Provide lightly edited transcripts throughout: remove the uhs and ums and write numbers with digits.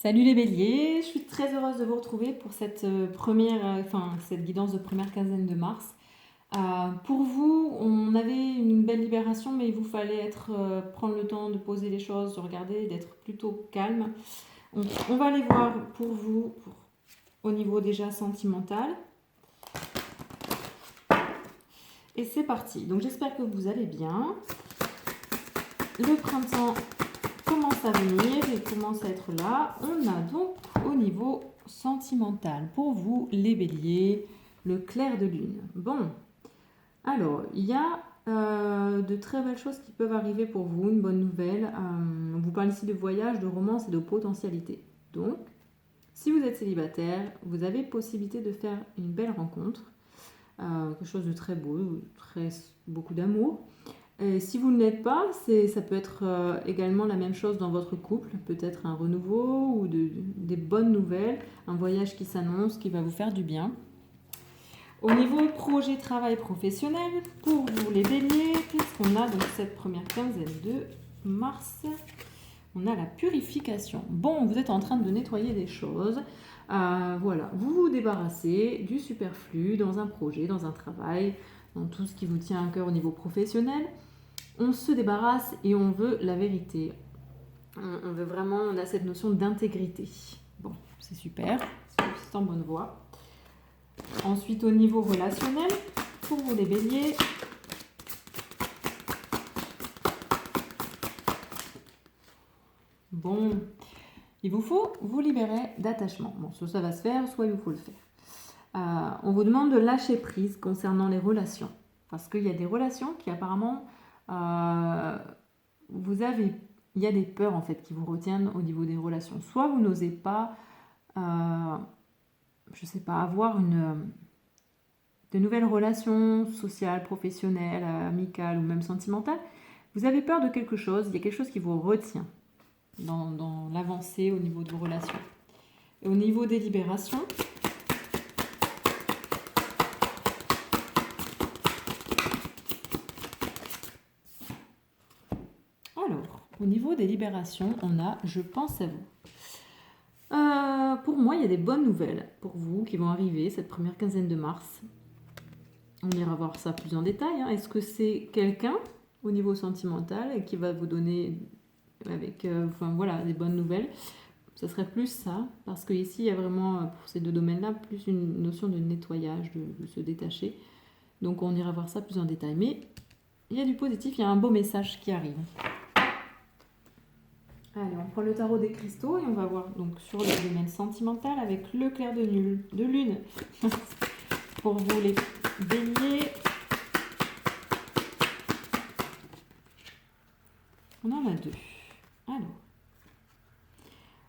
Salut les béliers, je suis très heureuse de vous retrouver pour cette cette guidance de première quinzaine de mars. Pour vous, on avait une belle libération, mais il vous fallait prendre le temps de poser les choses, de regarder, d'être plutôt calme. On va aller voir pour vous au niveau déjà sentimental. Et c'est parti. Donc j'espère que vous allez bien. Le printemps commence à venir et commence à être là. On a donc au niveau sentimental pour vous les béliers le clair de lune. Bon, alors il y a de très belles choses qui peuvent arriver pour vous, une bonne nouvelle. On vous parle ici de voyage, de romance et de potentialité. Donc, si vous êtes célibataire, vous avez possibilité de faire une belle rencontre, quelque chose de très beau, beaucoup d'amour. Et si vous ne l'êtes pas, ça peut être également la même chose dans votre couple, peut-être un renouveau ou des bonnes nouvelles, un voyage qui s'annonce, qui va vous faire du bien. Au niveau projet, travail professionnel, pour vous les béliers, qu'est-ce qu'on a dans cette première quinzaine de mars? On a la purification. Bon, vous êtes en train de nettoyer des choses. Voilà, vous vous débarrassez du superflu dans un projet, dans un travail, dans tout ce qui vous tient à cœur au niveau professionnel. On se débarrasse et on veut la vérité. On veut vraiment, on a cette notion d'intégrité. Bon, c'est super, c'est en bonne voie. Ensuite, au niveau relationnel, pour vous les béliers, bon, il vous faut vous libérer d'attachement. Bon, soit ça va se faire, soit il vous faut le faire. On vous demande de lâcher prise concernant les relations. Parce qu'il y a des relations qui apparemment, il y a des peurs en fait qui vous retiennent au niveau des relations. Soit vous n'osez pas, avoir de nouvelles relations sociales, professionnelles, amicales ou même sentimentales. Vous avez peur de quelque chose, il y a quelque chose qui vous retient dans l'avancée au niveau de vos relations. Et au niveau des libérations, au niveau des libérations, on a « Je pense à vous ». Pour moi, il y a des bonnes nouvelles pour vous qui vont arriver cette première quinzaine de mars. On ira voir ça plus en détail. Est-ce que c'est quelqu'un au niveau sentimental et qui va vous donner des bonnes nouvelles? Ce serait plus ça, parce qu'ici, il y a vraiment, pour ces deux domaines-là, plus une notion de nettoyage, de se détacher. Donc, on ira voir ça plus en détail. Mais il y a du positif, il y a un beau message qui arrive. Allez, on prend le tarot des cristaux et on va voir donc sur le domaine sentimental avec le clair de lune. Pour vous les béliers, on en a deux. Alors,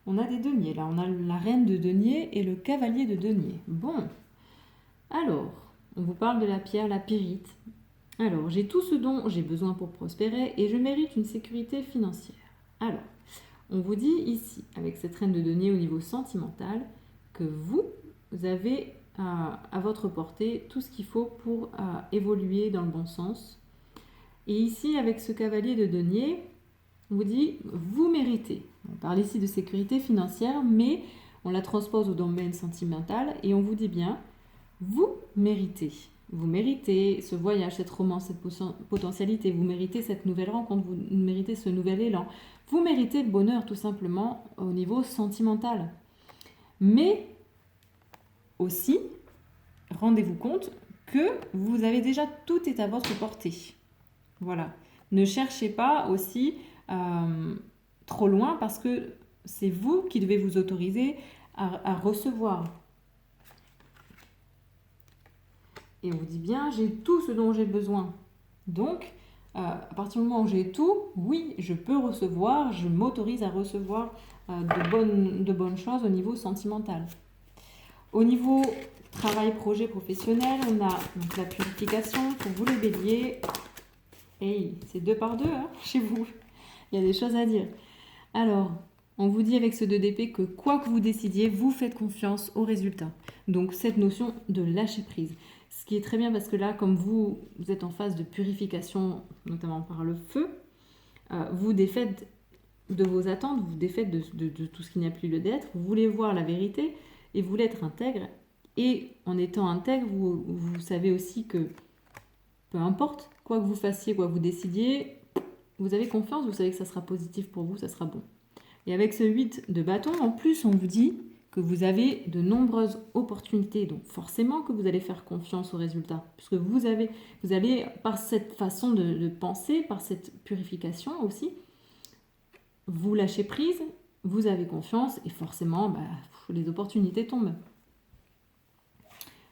on a des deniers là, on a la reine de denier et le cavalier de denier. Bon, alors, on vous parle de la pierre, la pyrite. Alors, j'ai tout ce dont j'ai besoin pour prospérer et je mérite une sécurité financière. Alors, on vous dit ici, avec cette reine de denier au niveau sentimental, que vous avez à votre portée tout ce qu'il faut pour évoluer dans le bon sens. Et ici, avec ce cavalier de denier, on vous dit, vous méritez. On parle ici de sécurité financière, mais on la transpose au domaine sentimental et on vous dit bien, vous méritez. Vous méritez ce voyage, cette romance, cette potentialité. Vous méritez cette nouvelle rencontre. Vous méritez ce nouvel élan. Vous méritez le bonheur tout simplement au niveau sentimental. Mais aussi, rendez-vous compte que vous avez déjà tout est à votre portée. Voilà. Ne cherchez pas aussi trop loin parce que c'est vous qui devez vous autoriser à recevoir. Et on vous dit bien, j'ai tout ce dont j'ai besoin. Donc, à partir du moment où j'ai tout, oui, je peux recevoir, je m'autorise à recevoir de bonnes choses au niveau sentimental. Au niveau travail, projet professionnel, on a donc la purification pour vous les béliers. Hey, c'est 2 par 2 chez vous. Il y a des choses à dire. Alors, on vous dit avec ce 2 d'épée que quoi que vous décidiez, vous faites confiance au résultat. Donc, cette notion de lâcher prise. Ce qui est très bien parce que là, comme vous êtes en phase de purification, notamment par le feu, vous défaites de vos attentes, vous défaites de tout ce qui n'a plus lieu d'être, vous voulez voir la vérité et vous voulez être intègre. Et en étant intègre, vous savez aussi que peu importe quoi que vous fassiez, quoi que vous décidiez, vous avez confiance, vous savez que ça sera positif pour vous, ça sera bon. Et avec ce 8 de bâton, en plus, on vous dit que vous avez de nombreuses opportunités. Donc forcément que vous allez faire confiance aux résultats. Puisque vous allez, par cette façon de penser, par cette purification aussi, vous lâchez prise, vous avez confiance et forcément, les opportunités tombent.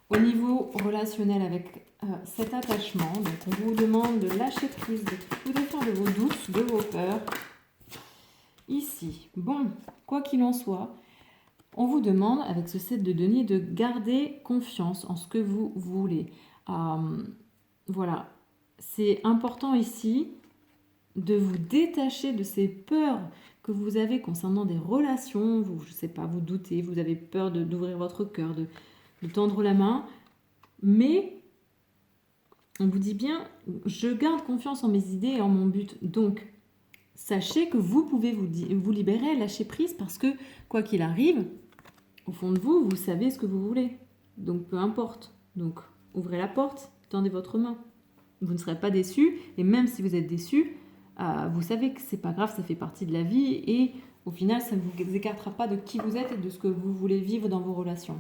Au niveau relationnel avec cet attachement, donc on vous demande de lâcher prise, de vous défaire de vos doutes, de vos peurs. Ici, bon, quoi qu'il en soit, on vous demande, avec ce 7 de denier, de garder confiance en ce que vous voulez. Voilà, c'est important ici de vous détacher de ces peurs que vous avez concernant des relations. Vous, je sais pas, vous doutez, vous avez peur d'ouvrir votre cœur, de tendre la main. Mais on vous dit bien, je garde confiance en mes idées et en mon but. Donc, sachez que vous pouvez vous libérer, lâcher prise, parce que quoi qu'il arrive, au fond de vous, vous savez ce que vous voulez. Donc, peu importe. Donc, ouvrez la porte, tendez votre main. Vous ne serez pas déçus. Et même si vous êtes déçus, vous savez que c'est pas grave, ça fait partie de la vie. Et au final, ça ne vous écartera pas de qui vous êtes et de ce que vous voulez vivre dans vos relations.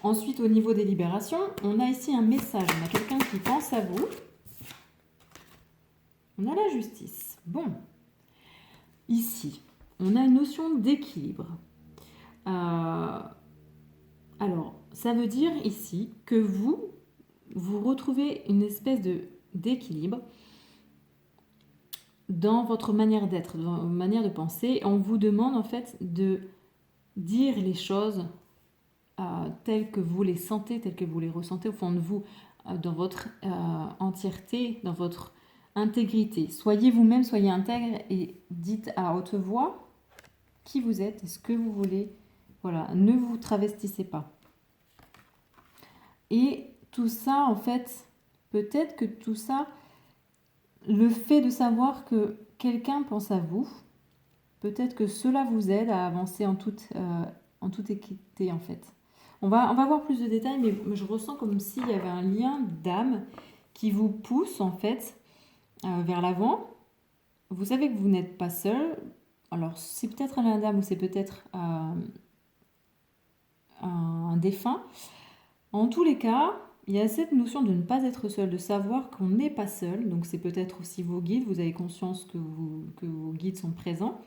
Ensuite, au niveau des libérations, on a ici un message. On a quelqu'un qui pense à vous. On a la justice. Bon. Ici, on a une notion d'équilibre. Alors, ça veut dire ici que vous retrouvez une espèce d'équilibre dans votre manière d'être, dans votre manière de penser. On vous demande en fait de dire les choses telles que vous les sentez, telles que vous les ressentez au fond de vous, dans votre entièreté, dans votre intégrité. Soyez vous-même, soyez intègre et dites à haute voix qui vous êtes et ce que vous voulez. Voilà, ne vous travestissez pas. Et tout ça, en fait, peut-être que tout ça, le fait de savoir que quelqu'un pense à vous, peut-être que cela vous aide à avancer en toute équité, en fait. On va voir plus de détails, mais je ressens comme s'il y avait un lien d'âme qui vous pousse, en fait, vers l'avant. Vous savez que vous n'êtes pas seul. Alors, c'est peut-être un lien d'âme ou c'est peut-être un défunt. En tous les cas, il y a cette notion de ne pas être seul, de savoir qu'on n'est pas seul. Donc, c'est peut-être aussi vos guides. Vous avez conscience que vos guides sont présents.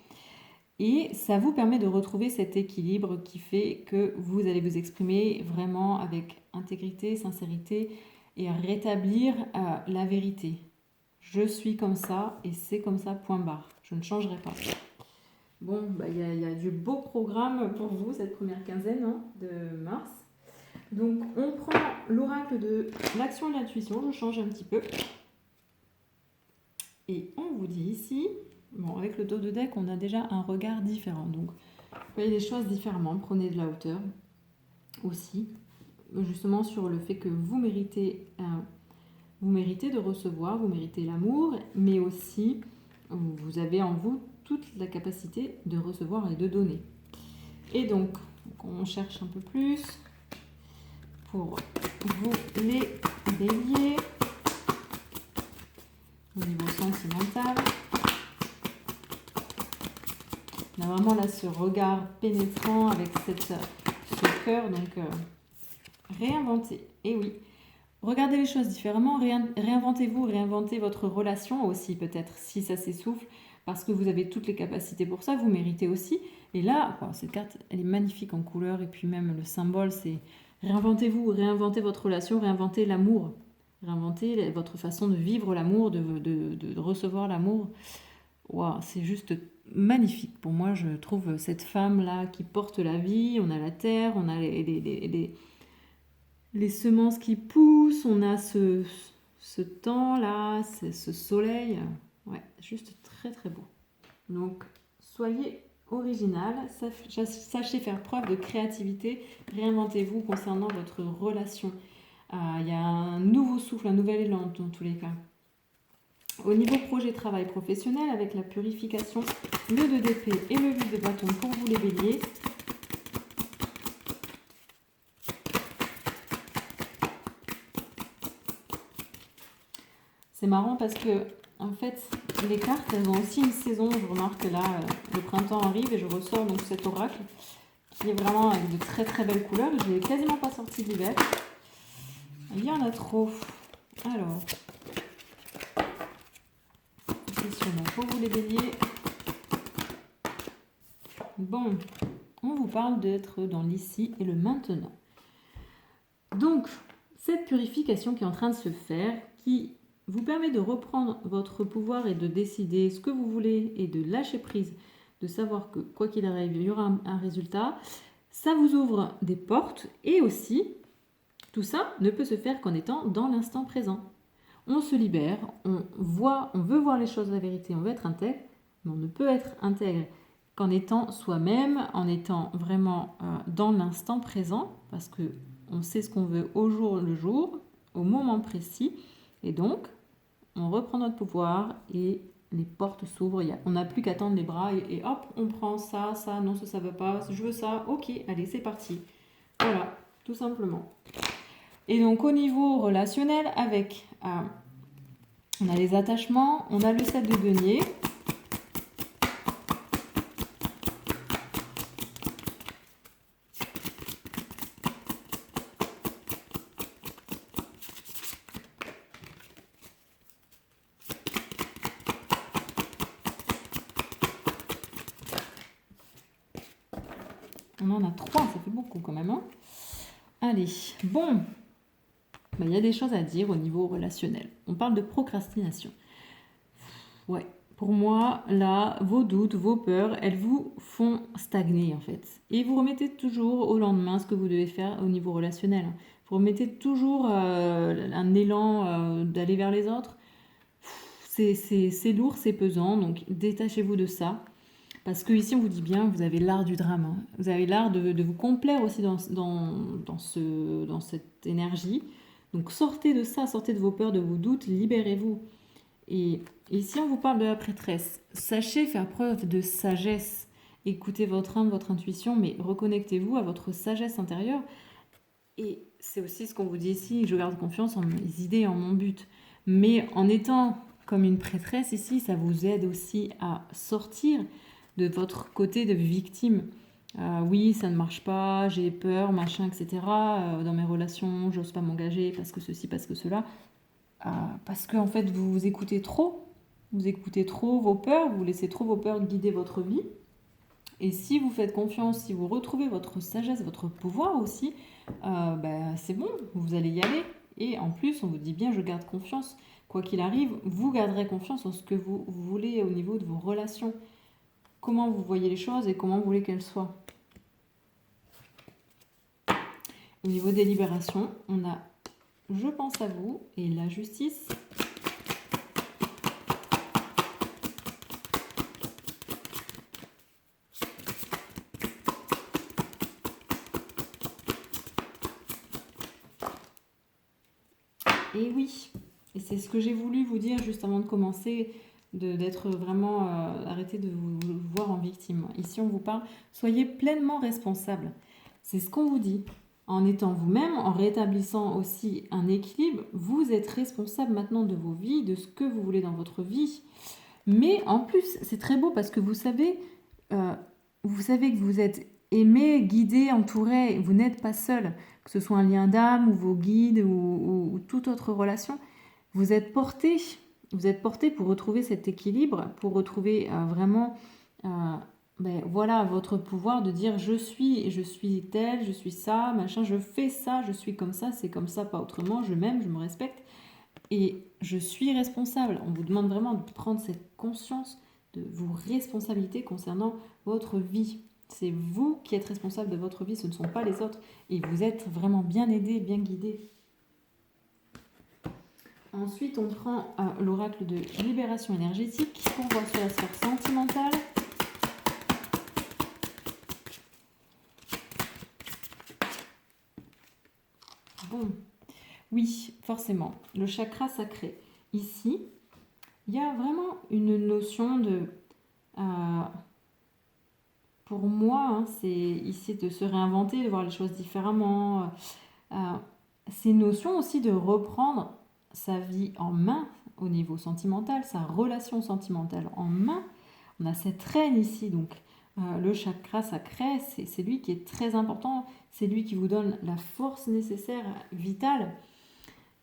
Et ça vous permet de retrouver cet équilibre qui fait que vous allez vous exprimer vraiment avec intégrité, sincérité et rétablir la vérité. Je suis comme ça et c'est comme ça, point barre. Je ne changerai pas. Bon, y a du beau programme pour vous cette première quinzaine de mars. Donc, on prend l'oracle de l'action et l'intuition. Je change un petit peu. Et on vous dit ici... Bon, avec le dos de deck, on a déjà un regard différent. Donc, voyez les choses différemment. Prenez de la hauteur aussi. Justement sur le fait que vous méritez de recevoir, vous méritez l'amour, mais aussi vous avez en vous toute la capacité de recevoir et de donner. Et donc on cherche un peu plus pour vous les béliers au niveau sentimental. On a vraiment là ce regard pénétrant avec ce cœur, donc réinventer. Et oui, regardez les choses différemment, réinventez-vous, réinventez votre relation aussi peut-être, si ça s'essouffle, parce que vous avez toutes les capacités pour ça, vous méritez aussi. Et là, cette carte, elle est magnifique en couleur, et puis même le symbole, c'est réinventez-vous, réinventez votre relation, réinventez l'amour, réinventez votre façon de vivre l'amour, de recevoir l'amour. Wow, c'est juste magnifique. Pour moi, je trouve cette femme-là qui porte la vie. On a la terre, on a les semences qui poussent, on a ce temps-là, ce soleil. Ouais, juste très très beau. Donc, soyez original, sachez faire preuve de créativité, réinventez-vous concernant votre relation. Il y a un nouveau souffle, un nouvel élan dans tous les cas. Au niveau projet, travail professionnel, avec la purification, le 2 d'épée et le 8 de bâton pour vous les béliers. C'est marrant parce que, en fait, les cartes, elles ont aussi une saison. Je remarque que là, le printemps arrive et je ressors donc cet oracle qui est vraiment avec de très très belles couleurs. Je l'ai quasiment pas sorti d'hiver. Il y en a trop. Alors, pour vous les béliers. Bon, on vous parle d'être dans l'ici et le maintenant. Donc, cette purification qui est en train de se faire, qui vous permet de reprendre votre pouvoir et de décider ce que vous voulez et de lâcher prise, de savoir que quoi qu'il arrive, il y aura un résultat, ça vous ouvre des portes et aussi, tout ça ne peut se faire qu'en étant dans l'instant présent. On se libère, on veut voir les choses, la vérité, on veut être intègre, mais on ne peut être intègre qu'en étant soi-même, en étant vraiment dans l'instant présent, parce que on sait ce qu'on veut au jour le jour, au moment précis, et donc on reprend notre pouvoir et les portes s'ouvrent. On n'a plus qu'à tendre les bras et hop, on prend ça, non, ça ne veut pas, je veux ça, ok, allez, c'est parti. Voilà, tout simplement. Et donc au niveau relationnel, avec on a les attachements, on a le 7 de denier. On en a 3, ça fait beaucoup quand même. Hein. Allez, bon. Il y a des choses à dire au niveau relationnel. On parle de procrastination. Ouais, pour moi, là, vos doutes, vos peurs, elles vous font stagner en fait. Et vous remettez toujours au lendemain ce que vous devez faire au niveau relationnel. Vous remettez toujours un élan d'aller vers les autres. C'est lourd, c'est pesant, donc détachez-vous de ça. Parce que ici, on vous dit bien, vous avez l'art du drame. Hein. Vous avez l'art de vous complaire aussi dans cette énergie. Donc sortez de ça, sortez de vos peurs, de vos doutes, libérez-vous. Et ici, on vous parle de la prêtresse. Sachez faire preuve de sagesse. Écoutez votre âme, votre intuition, mais reconnectez-vous à votre sagesse intérieure. Et c'est aussi ce qu'on vous dit ici, je garde confiance en mes idées, en mon but. Mais en étant comme une prêtresse ici, ça vous aide aussi à sortir de votre côté de victime. Oui, ça ne marche pas, j'ai peur, machin, etc. Dans mes relations, j'ose pas m'engager parce que ceci, parce que cela. Parce que en fait, vous écoutez trop. Vous écoutez trop vos peurs, vous laissez trop vos peurs guider votre vie. Et si vous faites confiance, si vous retrouvez votre sagesse, votre pouvoir aussi, c'est bon, vous allez y aller. Et en plus, on vous dit bien, je garde confiance. Quoi qu'il arrive, vous garderez confiance en ce que vous voulez au niveau de vos relations. Comment vous voyez les choses et comment vous voulez qu'elles soient. Au niveau des libérations, on a je pense à vous et la justice. Et oui, et c'est ce que j'ai voulu vous dire juste avant de commencer, d'être vraiment, arrêtez de vous voir en victime. Ici, on vous parle, soyez pleinement responsable. C'est ce qu'on vous dit. En étant vous-même, en rétablissant aussi un équilibre, vous êtes responsable maintenant de vos vies, de ce que vous voulez dans votre vie. Mais en plus, c'est très beau parce que vous savez que vous êtes aimé, guidé, entouré, vous n'êtes pas seul, que ce soit un lien d'âme ou vos guides ou toute autre relation. Vous êtes porté pour retrouver cet équilibre, pour retrouver vraiment voilà, votre pouvoir de dire je suis tel, je suis ça, machin, je fais ça, je suis comme ça, c'est comme ça, pas autrement, je m'aime, je me respecte et je suis responsable. On vous demande vraiment de prendre cette conscience de vos responsabilités concernant votre vie. C'est vous qui êtes responsable de votre vie, ce ne sont pas les autres. Et vous êtes vraiment bien aidé, bien guidé. Ensuite, on prend l'oracle de libération énergétique pour voir sur la sphère sentimentale. Bon, oui, forcément, le chakra sacré. Ici, il y a vraiment une notion de... pour moi, hein, c'est ici de se réinventer, de voir les choses différemment. C'est une notion aussi de reprendre sa vie en main au niveau sentimental, sa relation sentimentale en main. On a cette reine ici, donc le chakra sacré, c'est lui qui est très important, c'est lui qui vous donne la force nécessaire, vitale.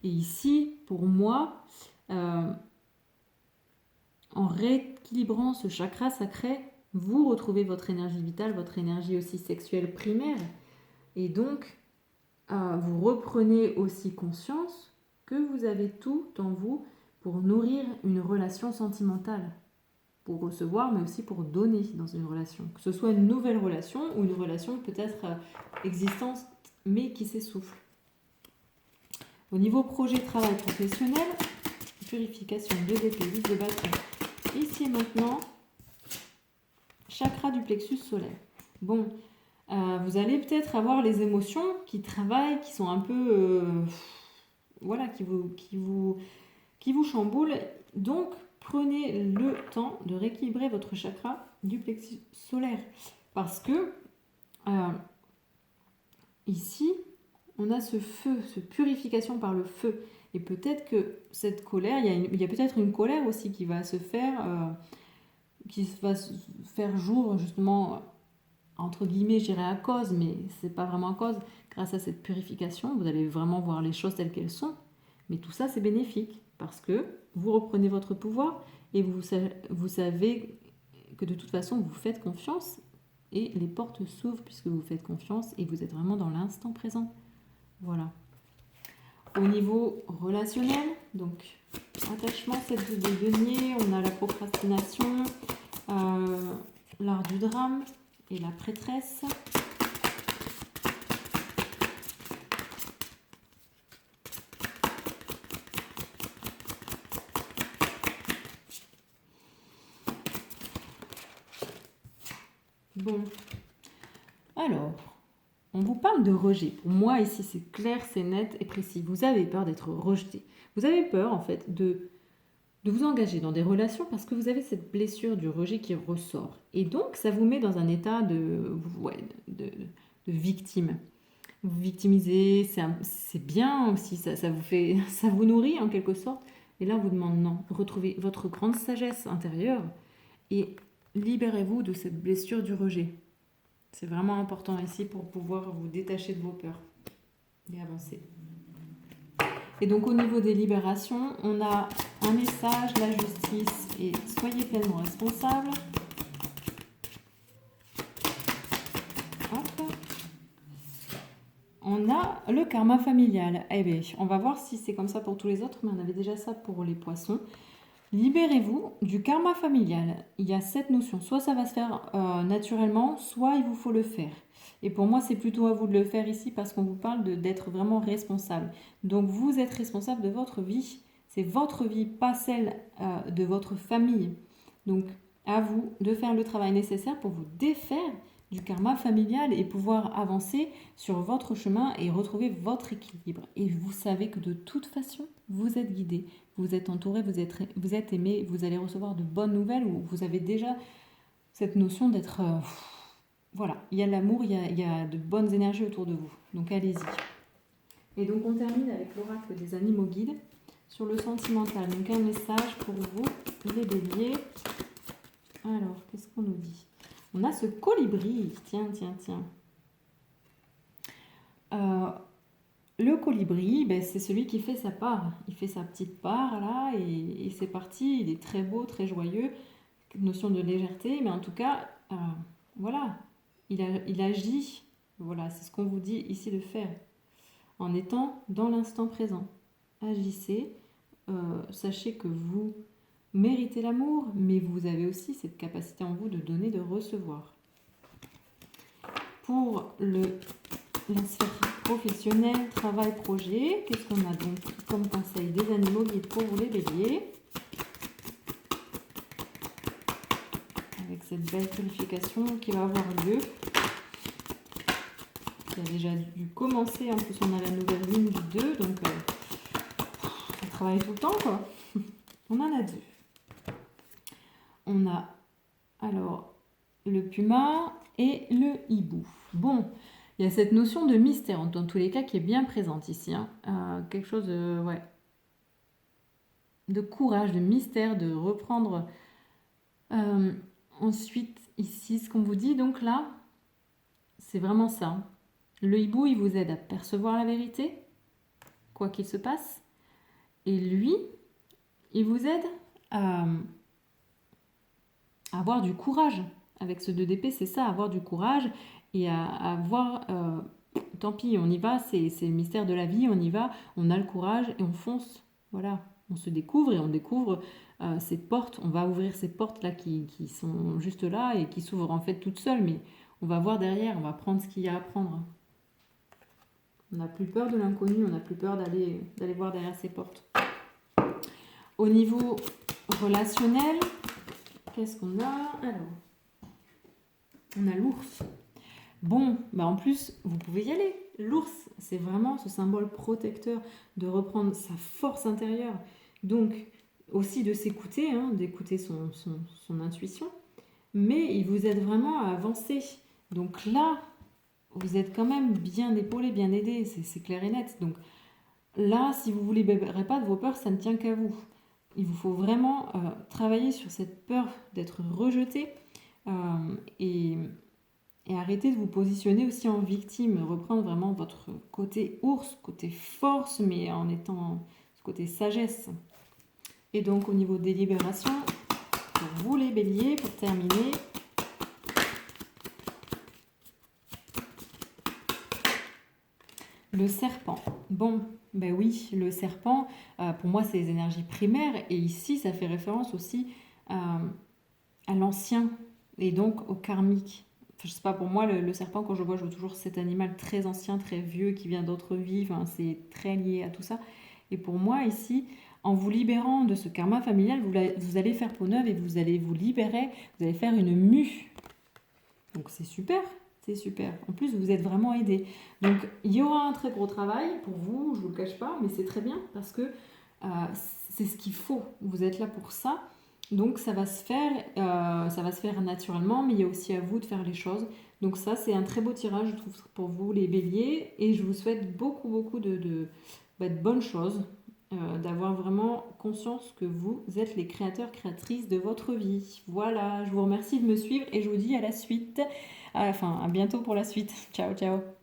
Et ici, pour moi, en rééquilibrant ce chakra sacré, vous retrouvez votre énergie vitale, votre énergie aussi sexuelle primaire. Et donc, vous reprenez aussi conscience que vous avez tout en vous pour nourrir une relation sentimentale. Pour recevoir, mais aussi pour donner dans une relation. Que ce soit une nouvelle relation ou une relation peut-être existante, mais qui s'essouffle. Au niveau projet, travail professionnel, purification, 2DP, 8 de bâton. Ici et maintenant, chakra du plexus solaire. Bon, vous allez peut-être avoir les émotions qui travaillent, qui sont un peu... voilà, qui vous chamboulent. Donc, prenez le temps de rééquilibrer votre chakra du plexus solaire. Parce que ici, on a ce feu, cette purification par le feu. Et peut-être que cette colère, il y a peut-être une colère aussi qui va se faire, jour justement, entre guillemets, je dirais à cause, mais c'est pas vraiment à cause. Grâce à cette purification, vous allez vraiment voir les choses telles qu'elles sont. Mais tout ça, c'est bénéfique parce que vous reprenez votre pouvoir et vous savez que de toute façon, vous faites confiance et les portes s'ouvrent puisque vous faites confiance et vous êtes vraiment dans l'instant présent. Voilà. Au niveau relationnel, donc attachement, 7 de denier, on a la procrastination, l'art du drame et la prêtresse. Bon, alors, on vous parle de rejet. Pour moi, ici, c'est clair, c'est net et précis. Vous avez peur d'être rejeté. Vous avez peur, en fait, de vous engager dans des relations parce que vous avez cette blessure du rejet qui ressort. Et donc, ça vous met dans un état de victime. Vous vous victimisez, c'est bien aussi, ça vous nourrit en quelque sorte. Et là, on vous demande non. Retrouvez votre grande sagesse intérieure et libérez-vous de cette blessure du rejet. C'est vraiment important ici pour pouvoir vous détacher de vos peurs et avancer. Et donc au niveau des libérations, on a un message, la justice et soyez pleinement responsable. Hop. On a le karma familial. Eh bien, on va voir si c'est comme ça pour tous les autres, mais on avait déjà ça pour les poissons. Libérez-vous du karma familial. Il y a cette notion. Soit ça va se faire naturellement, soit il vous faut le faire. Et pour moi, c'est plutôt à vous de le faire ici parce qu'on vous parle d'être vraiment responsable. Donc, vous êtes responsable de votre vie. C'est votre vie, pas celle de votre famille. Donc, à vous de faire le travail nécessaire pour vous défaire du karma familial et pouvoir avancer sur votre chemin et retrouver votre équilibre. Et vous savez que de toute façon, vous êtes guidé, vous êtes entouré, vous êtes aimé, vous allez recevoir de bonnes nouvelles ou vous avez déjà cette notion d'être... voilà, il y a l'amour, il y a de bonnes énergies autour de vous. Donc allez-y. Et donc on termine avec l'oracle des animaux guides sur le sentimental. Donc un message pour vous, les béliers. Alors, qu'est-ce qu'on nous dit ? On a ce colibri. Tiens. Le colibri, c'est celui qui fait sa part. Il fait sa petite part là et c'est parti. Il est très beau, très joyeux. Notion de légèreté, mais en tout cas, voilà, il agit. Voilà, c'est ce qu'on vous dit ici de faire. En étant dans l'instant présent. Agissez. Sachez que vous méritez l'amour, mais vous avez aussi cette capacité en vous de donner, de recevoir. Pour la sphère professionnelle, travail, projet, qu'est-ce qu'on a donc comme conseil des animaux guides pour vous les béliers? Avec cette belle purification qui va avoir lieu. Qui a déjà dû commencer, en plus on a la nouvelle ligne du 2, donc on travaille tout le temps quoi. On en a 2. on a alors le puma et le hibou. Bon, il y a cette notion de mystère, dans tous les cas, qui est bien présente ici. Hein. Quelque chose de, ouais, de courage, de mystère, de reprendre. Ensuite, ici, ce qu'on vous dit, donc là, c'est vraiment ça. Le hibou, il vous aide à percevoir la vérité, quoi qu'il se passe. Et lui, il vous aide à avoir du courage. Avec ce 2 d'épée, c'est ça, avoir du courage et à avoir... tant pis, on y va, c'est le mystère de la vie, on y va, on a le courage et on fonce. Voilà, on se découvre et on découvre ces portes, on va ouvrir ces portes-là qui sont juste là et qui s'ouvrent en fait toutes seules, mais on va voir derrière, on va prendre ce qu'il y a à prendre. On n'a plus peur de l'inconnu, on n'a plus peur d'aller voir derrière ces portes. Au niveau relationnel, qu'est-ce qu'on a? Alors, on a l'ours. Bon, bah en plus, vous pouvez y aller. L'ours, c'est vraiment ce symbole protecteur de reprendre sa force intérieure. Donc, aussi de s'écouter, hein, d'écouter son intuition. Mais il vous aide vraiment à avancer. Donc là, vous êtes quand même bien épaulé, bien aidé, c'est clair et net. Donc là, si vous ne vous libérez pas de vos peurs, ça ne tient qu'à vous. Il vous faut vraiment travailler sur cette peur d'être rejeté et arrêter de vous positionner aussi en victime. Reprendre vraiment votre côté ours, côté force, mais en étant ce côté sagesse. Et donc au niveau des libérations, pour vous les béliers, pour terminer, le serpent. Bon, ben oui, le serpent, pour moi, c'est les énergies primaires. Et ici, ça fait référence aussi à l'ancien et donc au karmique. Enfin, je sais pas, pour moi, le serpent, quand je vois toujours cet animal très ancien, très vieux, qui vient d'autres vies. Enfin, c'est très lié à tout ça. Et pour moi, ici, en vous libérant de ce karma familial, vous allez faire peau neuve et vous allez vous libérer. Vous allez faire une mue. Donc, c'est super. C'est super. En plus, vous êtes vraiment aidé. Donc, il y aura un très gros travail pour vous, je ne vous le cache pas, mais c'est très bien parce que c'est ce qu'il faut. Vous êtes là pour ça. Donc, ça va se faire naturellement, mais il y a aussi à vous de faire les choses. Donc, ça, c'est un très beau tirage, je trouve, pour vous, les béliers. Et je vous souhaite beaucoup, beaucoup de bonnes choses. D'avoir vraiment conscience que vous êtes les créateurs, créatrices de votre vie. Voilà, je vous remercie de me suivre et je vous dis à la suite. Enfin, à bientôt pour la suite. Ciao, ciao.